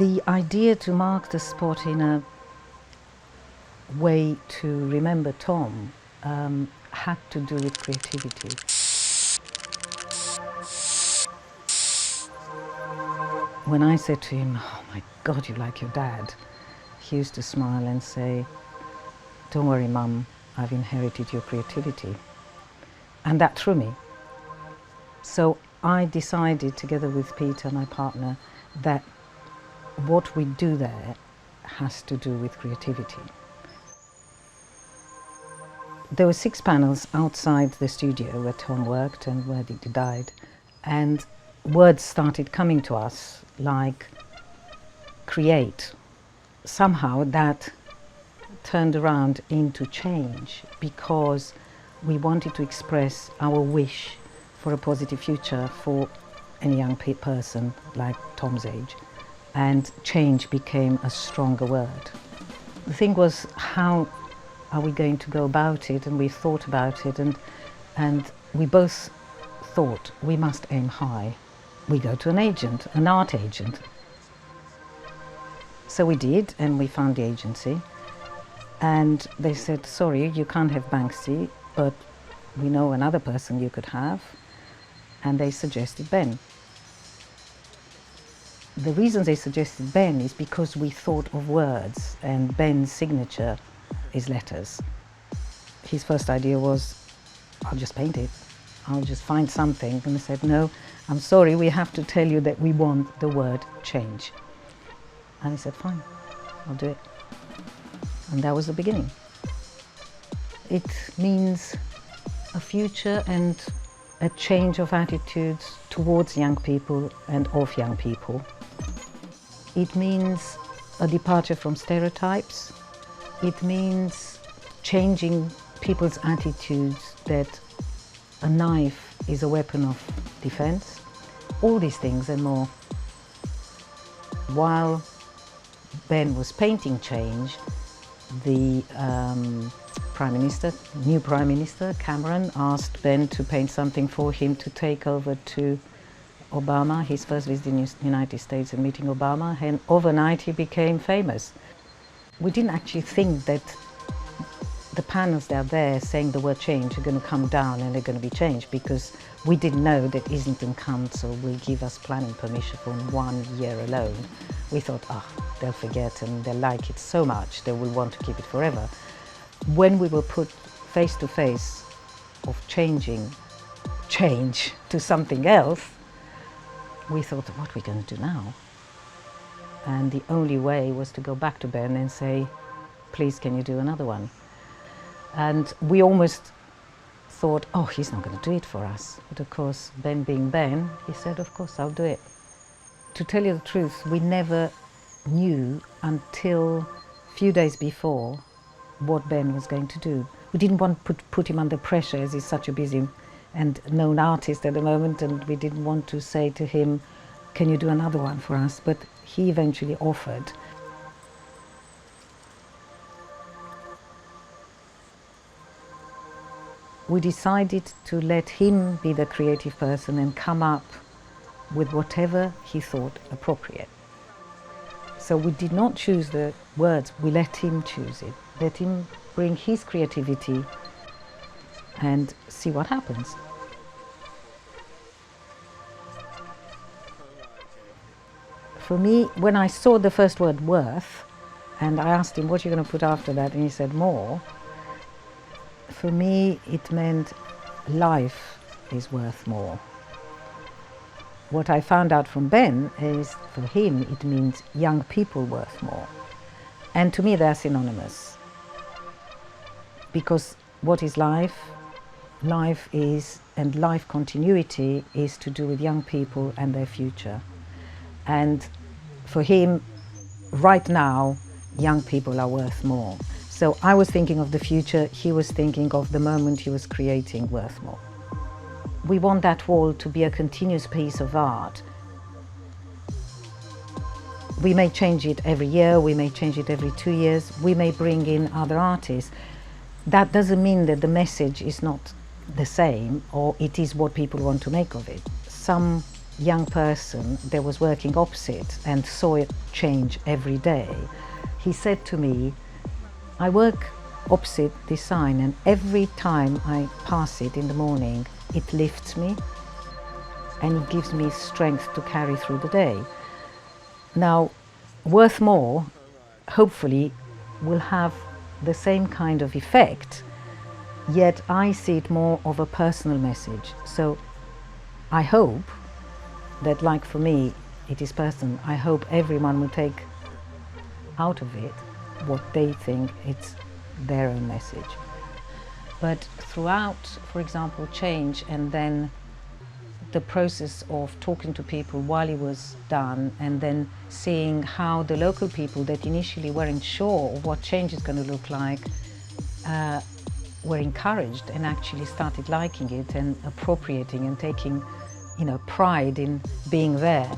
The idea to mark the spot in a way to remember Tom had to do with creativity. When I said to him, "Oh my God, you like your dad," he used to smile and say, "Don't worry, Mum, I've inherited your creativity." And that threw me. So I decided, together with Peter, my partner, that what we do there has to do with creativity. There were 6 panels outside the studio where Tom worked and where he died, and words started coming to us like create. Somehow that turned around into change, because we wanted to express our wish for a positive future for any young person like Tom's age, and change became a stronger word. The thing was, how are we going to go about it? And we thought about it, and we both thought we must aim high. We go to an agent, an art agent. So we did, and we found the agency, and they said, "Sorry, you can't have Banksy, but we know another person you could have," and they suggested Ben. The reason they suggested Ben is because we thought of words, and Ben's signature is letters. His first idea was, "I'll just paint it, I'll just find something," and they said, "No, I'm sorry, we have to tell you that we want the word change." And he said, "Fine, I'll do it." And that was the beginning. It means a future and a change of attitudes towards young people and of young people. It means a departure from stereotypes. It means changing people's attitudes that a knife is a weapon of defense. All these things and more. While Ben was painting change, the new Prime Minister, Cameron, asked Ben to paint something for him to take over to Obama, his first visit in the United States and meeting Obama, and overnight he became famous. We didn't actually think that the panels that are there saying the word change are going to come down and they're going to be changed, because we didn't know that Islington Council will give us planning permission for 1 year alone. We thought, they'll forget and they'll like it so much they will want to keep it forever. When we were put face to face of changing change to something else, we thought, what are we going to do now? And the only way was to go back to Ben and say, "Please, can you do another one?" And we almost thought, he's not going to do it for us. But of course, Ben being Ben, he said, "Of course, I'll do it." To tell you the truth, we never knew until a few days before what Ben was going to do. We didn't want to put him under pressure, as he's such a busy and known artist at the moment, and we didn't want to say to him, "Can you do another one for us?" But he eventually offered. We decided to let him be the creative person and come up with whatever he thought appropriate. So we did not choose the words, we let him choose it. Let him bring his creativity and see what happens. For me, when I saw the first word worth, and I asked him, "What are you going to put after that?" and he said, "More." For me, it meant life is worth more. What I found out from Ben is, for him, it means young people worth more. And to me, they're synonymous. Because what is life? Life is, and life continuity is to do with young people and their future. And for him, right now, young people are worth more. So I was thinking of the future, he was thinking of the moment he was creating worth more. We want that wall to be a continuous piece of art. We may change it every year, we may change it every 2 years, we may bring in other artists. That doesn't mean that the message is not the same, or it is what people want to make of it. Some young person that was working opposite and saw it change every day, he said to me, I work opposite this sign and every time I pass it in the morning, it lifts me and it gives me strength to carry through the day. Now, Worth More, hopefully, will have the same kind of effect, yet I see it more of a personal message. So I hope that, like for me, it is personal. I hope everyone will take out of it what they think it's their own message. But throughout, for example, change and then the process of talking to people while it was done and then seeing how the local people that initially weren't sure of what change is going to look like were encouraged and actually started liking it and appropriating and taking, pride in being there,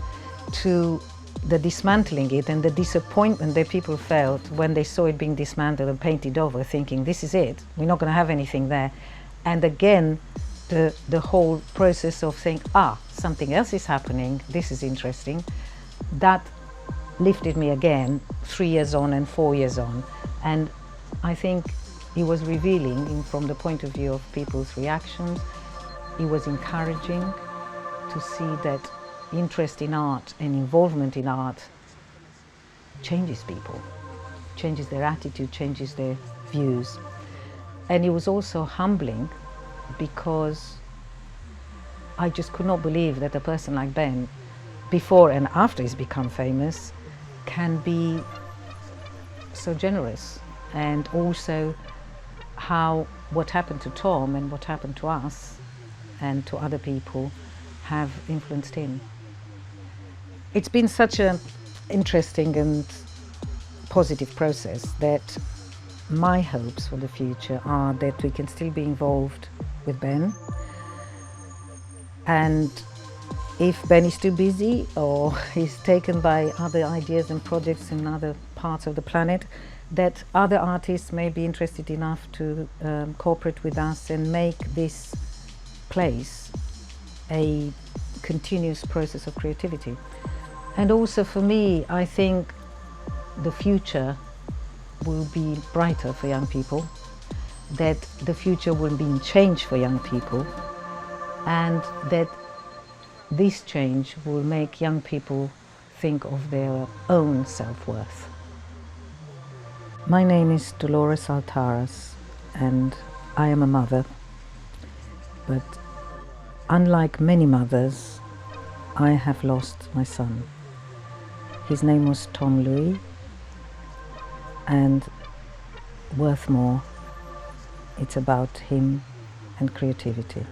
to the dismantling it and the disappointment that people felt when they saw it being dismantled and painted over, thinking this is it, we're not going to have anything there. And again, the whole process of saying, something else is happening, this is interesting, that lifted me again 3 years on and 4 years on. And I think it was revealing from the point of view of people's reactions. It was encouraging to see that interest in art and involvement in art changes people, changes their attitude, changes their views. And it was also humbling because I just could not believe that a person like Ben, before and after he's become famous, can be so generous. And also how what happened to Tom and what happened to us and to other people have influenced him. It's been such an interesting and positive process that my hopes for the future are that we can still be involved with Ben, and if Ben is too busy or is taken by other ideas and projects in other parts of the planet, that other artists may be interested enough to cooperate with us and make this place a continuous process of creativity. And also for me, I think the future will be brighter for young people, that the future will be in change for young people, and that this change will make young people think of their own self-worth. My name is Dolores Altaras and I am a mother, but unlike many mothers, I have lost my son. His name was Tom-Louis, and Worth More, it's about him and creativity.